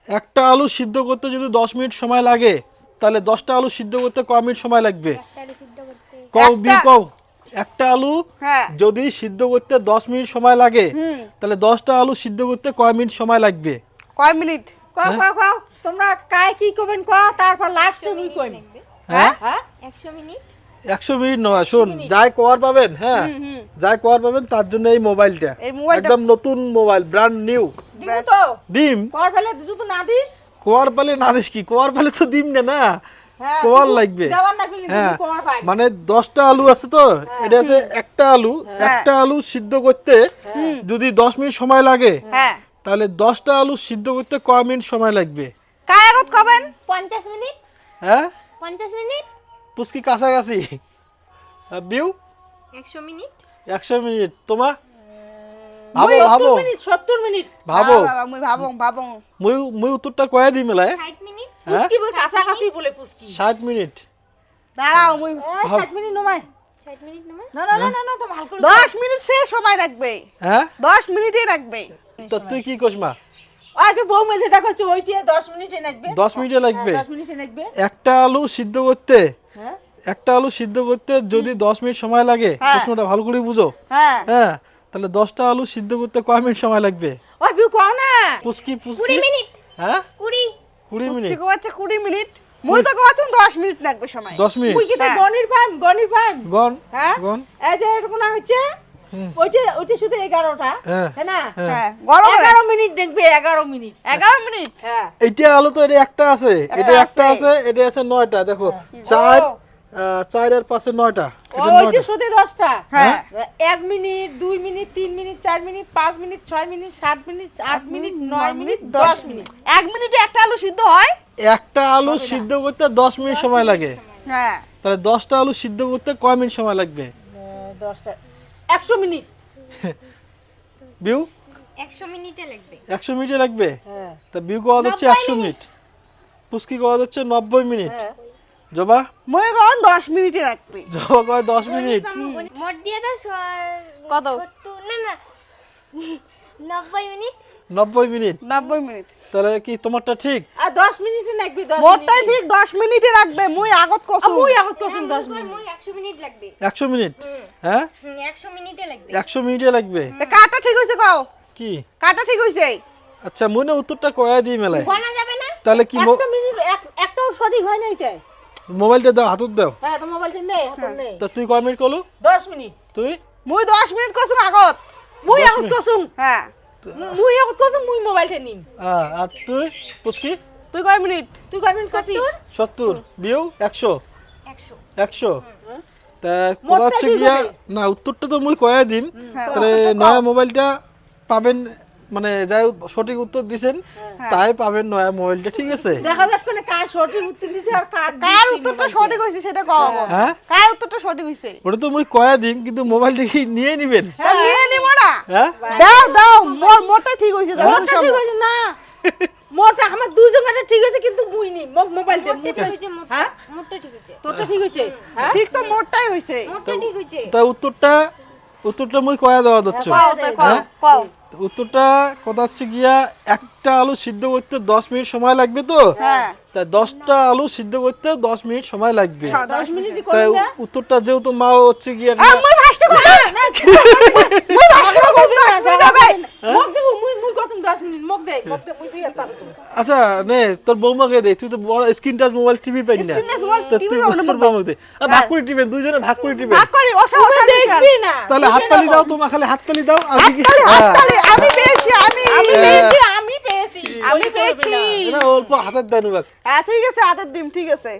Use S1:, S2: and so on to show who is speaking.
S1: একটা আলু সিদ্ধ করতে যদি 10 মিনিট সময় লাগে তাহলে 10টা আলু সিদ্ধ করতে কয় মিনিট সময় লাগবে?
S2: একটা আলু সিদ্ধ করতে
S1: কও বিউ কও। একটা আলু
S3: হ্যাঁ
S1: যদি সিদ্ধ করতে 10 মিনিট সময় লাগে
S3: হুম
S1: তাহলে 10টা আলু সিদ্ধ করতে কয় মিনিট সময় লাগবে?
S3: কয় মিনিট
S4: কও তোমরা কায় কি করবেন তারপর লাস্ট মুই কইম।
S2: লাগবে
S3: হ্যাঁ
S4: হ্যাঁ
S2: 100 মিনিট
S1: 100 মিনিট নয়, শুন যাই কভার পাবেন, হ্যাঁ যাই কভার পাবেন তার জন্য এই মোবাইলটা
S3: এই মোবাইলটা-
S1: একদম নতুন মোবাইল, ব্র্যান্ড নিউ।
S4: দিব তো
S1: ডিম
S4: কর ফেলে যদি না দিস
S1: কোয়ার পালে না দিস কি, কোয়ার পালে তো ডিম না
S4: হ্যাঁ
S1: কোয়ার লাগবে।
S4: দেওয়ার লাগবে কিন্তু
S1: হ্যাঁ
S4: কর পাই
S1: মানে 10টা আলু আছে তো, এটা আছে একটা আলু, একটা আলু সিদ্ধ করতে যদি 10 মিনিট সময় লাগে
S3: হ্যাঁ
S1: তাহলে 10টা আলু সিদ্ধ করতে কয় মিনিট সময় লাগবে?
S3: কায় আগত কবেন
S2: 50 মিনিট
S1: হ্যাঁ
S2: 50 মিনিট
S1: পুস্কি কাছাকাছি। বিউ
S2: 100 মিনিট
S1: 100 মিনিট। তোমা ভাবো ভাবো
S4: 70 মিনিট 70 মিনিট
S1: ভাবো
S3: মুই ভাবং
S1: মুই মুই উত্তরটা কয়ে দিই মেলায়।
S2: 60 মিনিট
S1: হ্যাঁ
S4: পুস্কি বল কাছাকাছি বলে পুস্কি
S1: 60 মিনিট।
S3: দাঁড়াও মুই
S4: 60 মিনিট নমাই
S2: 60 মিনিট না
S4: না তো ভালো করে
S3: 10 মিনিট সে সময় রাখবে
S1: হ্যাঁ
S3: 10 মিনিটই রাখবে
S1: তো তুই কি কস মা?
S4: আজ বউ মে যেটা করছে ওইটি 10 মিনিটে লাগবে
S1: 10 মিনিটে লাগবে।
S4: 10 মিনিটে লাগবে
S1: একটা আলু সিদ্ধ করতে,
S4: হ্যাঁ
S1: একটা আলু সিদ্ধ করতে যদি 10 মিনিট সময় লাগে,
S3: হ্যাঁ।
S1: প্রশ্নটা ভালো করে বুঝো।
S3: হ্যাঁ
S1: হ্যাঁ তাহলে 10টা আলু সিদ্ধ করতে কয় মিনিট সময় লাগবে?
S4: ওই বিউ কও না
S1: পুস্কি
S2: 20 মিনিট
S1: হ্যাঁ
S2: 20
S1: 20 মিনিট
S3: ঠিক আছে 20 মিনিট মুই তো কইছুন 10 মিনিট লাগবে সময়
S1: 10 মিনিট
S4: মুই কি তো
S3: হ্যাঁ।
S4: গনির পাইম
S1: গন
S4: হ্যাঁ
S1: গন
S4: এই যে এরকম না হচ্ছে
S1: হুম।
S4: ওইটা শুধু 11টা
S1: হ্যাঁ
S4: হ্যাঁ না
S3: হ্যাঁ গরম
S4: 11 মিনিট দেখবে 11 মিনিট
S3: 11 মিনিট
S4: হ্যাঁ
S1: এইটা আলু তো এটা একটা আছে, এটা একটা আছে, এটা আছে 9টা। দেখো 4 4 আর 5 9টা, এটা
S4: ওইটা
S1: 9টা।
S4: শুধু 10টা
S3: হ্যাঁ
S4: 1 minute 2 minute 3 minute 4 minute 5 minute 6 minute 7 minute 8 minute 9 minute 10 minute
S3: 1 মিনিটে একটা আলু সিদ্ধ হয়
S1: একটা আলু সিদ্ধ করতে 10 মিনিট সময় লাগে,
S3: হ্যাঁ
S1: তাহলে 10টা আলু সিদ্ধ করতে কয় মিনিট সময় লাগবে?
S4: 10টা 100 মিনিট
S1: বিউ
S2: 100 মিনিটে লাগবে
S1: 100 মিনিটে লাগবে।
S4: হ্যাঁ
S1: তা বিউ কোয়া হচ্ছে 100 মিনিট, পুস্কি কোয়া হচ্ছে 90 মিনিট,
S4: হ্যাঁ
S1: জবা
S3: মই গন 10 মিনিটে রাখবে
S1: জবা কয় 10 মিনিট।
S2: মোট দিয়ে দাও
S3: কত?
S2: 70 না 90 মিনিট
S1: 90 মিনিট।
S3: 90 মিনিট
S1: তাহলে কি তোমারটা ঠিক?
S4: আর 10 মিনিটে লাগবে 10
S3: মোরটাই ঠিক 10 মিনিটে রাখবে মুই আগত কইছুন
S4: মুই এখন তো 10 মিনিট
S2: মই 100 মিনিট লাগবে
S1: 100 মিনিট। হ্যাঁ
S2: 100 মিনিটে লাগবে
S1: 100 মিনিটে লাগবে।
S3: তা কাটা ঠিক হইছে কও
S1: কি
S3: কাটা ঠিক হইছে
S1: আচ্ছা মনে উত্তরটা কয়া দিই মেলায়,
S2: বানা যাবে না
S1: তাহলে কি
S4: একটা মিনিট একটাও সঠিক হয় নাই তাই
S1: মোবাইলটা দাও, হাতত দাও।
S4: হ্যাঁ তো মোবাইলটা নেই হাতে নেই
S1: তা তুই কয় মিনিট করলো?
S4: 10 মিনিট
S1: তুই
S3: মুই 10 মিনিট কইছুন আগত
S4: মুই এখন তো শুন
S3: হ্যাঁ
S4: মুই এখন তো মুই মোবাইলটা নিম
S1: আর তুই পুস্কি
S3: তুই কয় মিনিট
S4: তুই কয় মিনিট করছিস
S1: 70 বিউ 100
S2: 100
S1: 100। তা কথা
S4: মোটটা
S1: হচ্ছে
S4: ঠিক
S1: গিয়া
S4: হবে।
S1: না উত্তরটা তো মুই কয়া দিন,
S3: হ্যাঁ,
S1: তাহলে নয়া মোবাইলটা পাবেন, মানে যাই সঠিক উত্তর দিছেন তাই পাবেন নয়া মোবাইলটা, ঠিক আছে?
S4: দেখা যাক কোনে কার সঠিক উত্তর দিছে আর কার
S3: কার উত্তরটা সঠিক হইছে সেটা কও আমাকে।
S1: হ্যাঁ
S3: কার উত্তরটা সঠিক হইছে
S1: ওটা তো মুই কয়া দিন, কিন্তু মোবাইলটা কি নিয়ে নিবেন?
S3: তা নিয়ে নিব না
S1: হ্যাঁ
S3: দাও দাও মোরটা ঠিক হইছে দাও
S4: মোরটা ঠিক হইছে না মোরটা আমার দুজনেরটা ঠিক হইছে কিন্তু মুই নি মোবাইল দে
S2: মোটটা ঠিক হইছে
S4: হ্যাঁ
S2: মোটটা ঠিক হইছে
S4: তোরটা ঠিক হইছে হ্যাঁ
S3: ঠিক তো মোরটাই হইছে
S2: মোটটা ঠিক হইছে
S1: তা উত্তরটা মুই কয়া দেওয়া হচ্ছে।
S3: কও তো কও কও
S1: উত্তরটা কথা হচ্ছে গিয়া একটা আলু সিদ্ধ করতে 10 মিনিট সময় লাগবে তো,
S3: হ্যাঁ
S1: তাই 10টা আলু সিদ্ধ করতে 10 মিনিট সময় লাগবে।
S4: 10 মিনিট
S1: তাই
S4: কই না
S1: উত্তরটা যেহেতু মা হচ্ছে গিয়া
S3: মুই ভাসতে কই মুই ভাসতে কই 10 মিনিট হবে
S4: মুখ দেব মুই কসম 10 মিনিট মুখ দে মুই তুই পারছ
S1: আচ্ছা নে তোর বৌমাকে দে, তুই তো বড় স্ক্রিন টাচ মোবাইল টিভি পাই না,
S3: Screen touch mobile
S1: তা
S3: TV
S1: তুই
S3: পাবো না,
S1: তোর বৌমাকে দে ভাগ করে টিপেন, দুইজনে ভাগ করে টিপেন।
S3: ভাগ করি ওসা ওসা
S4: দেখবি না
S1: তাহলে হাততালি দাও, তোমার খালি হাততালি দাও আর কি
S3: হাততালি আমি পেয়েছি আমি
S4: আমি পেয়েছি
S3: আমি পেয়েছি
S1: এটা অল্প হাতের দানুবাক।
S3: হ্যাঁ ঠিক আছে হাতের ডিম ঠিক আছে